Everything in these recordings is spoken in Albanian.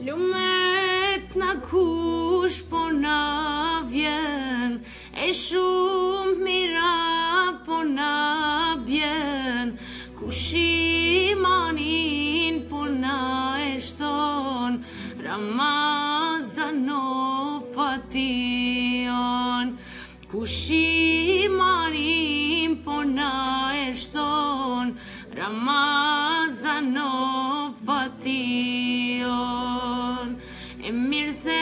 Lumet na kush po na vjen, e shumë mira po na bjen, kush imanin po na e shton, Ramazan o fation, kush imanin po na e shton, Ramazan o fation. E mirë se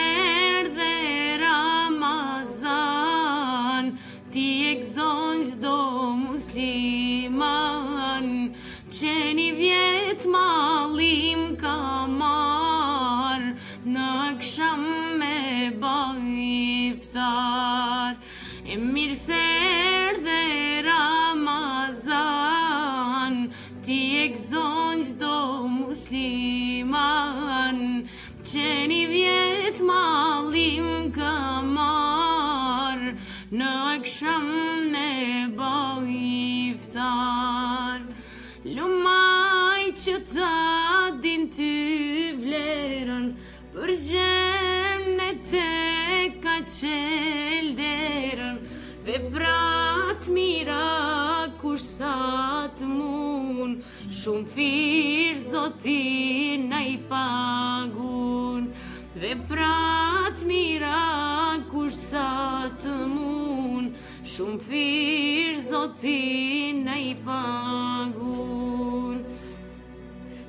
erdhe Ramazan, ti e gëzon çdo musliman, që një vjet mallim ka marr, në akşam me bë iftar. E mirë se erdhe Ramazan, ti e gëzon çdo musliman, që një vjet mallim ka marr, në akşam me bë iftar. Lumaj që ta din ty vlerën, për xhenet e ka qel derën, veprat mira kush sa të mun, shumë fish Zoti na i pagun. Veprat mira kush sa të mun, shumë fish Zoti na i pagun.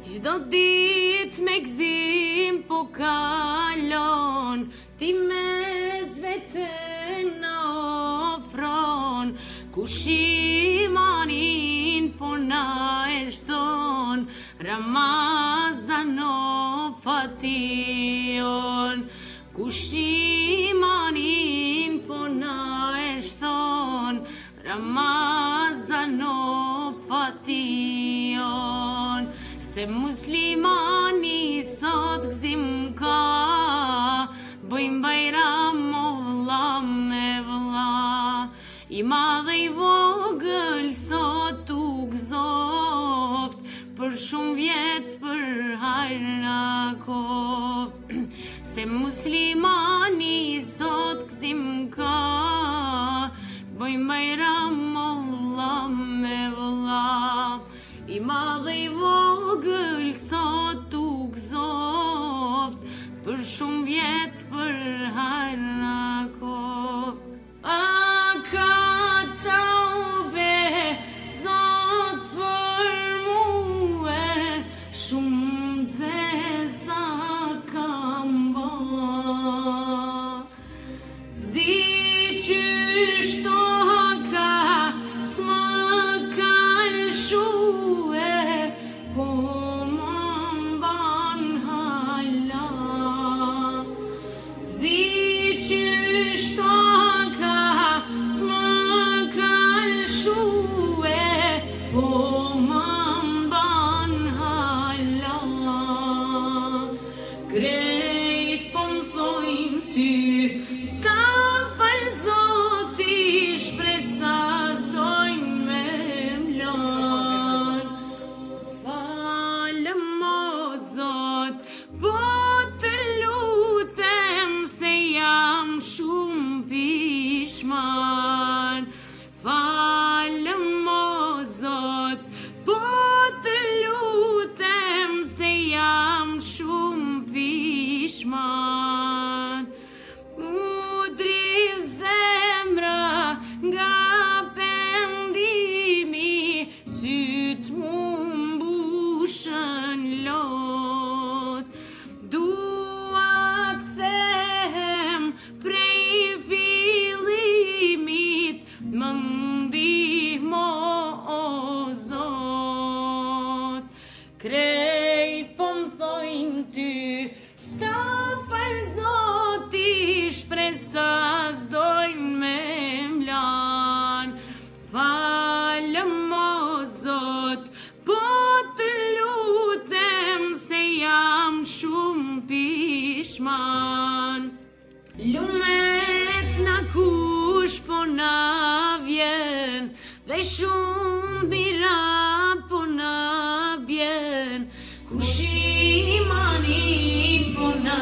Çdo ditë me gëzim po kalon, ti mes veten na ofron, kush imanin po na e shton, Ramazan o fation, kush imanin po na e shton, Ramazan o fation. Se muslimani sot gëzim ka, bëjmë bajram o vëlla me vëlla, i madhe i vogël sot u gëzoft, për shumë vjet për harna koft. Se muslimani sot gëzim ka, bëjmë bajram o vëlla me vëlla, i madhe i vogël sot u gëzoft, për shumë vjet për harna koft. A ka taube sot për muë, shumë zeza kam ba, zi qysh toka s'ma kan shue, po ma mban hala. Zi qysh toka s'ma kan shue, po ma mban hala. Krejt po m'thojnë ty, s'ka fal Zoti, shpresa s'dojnë me m'lan. Falem o Zot, po të lutem, se jam shumë pishman. Falem o Zot, po të lutem, se jam shumë pishman. Mudri zemra nga pendimi, syt mu mbushën lot. Dua t'them prej fillimit, më ndihmo o Zot. Krejt po m'thojnë ty, s'ka fal Zoti, shpresa s'dojnë me m'lan. Falem o Zot, po të lutem, se jam shumë pishman. Lumet na kush po na vjen, dhe shumë mira po na bjen, kush imanin po na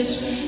keq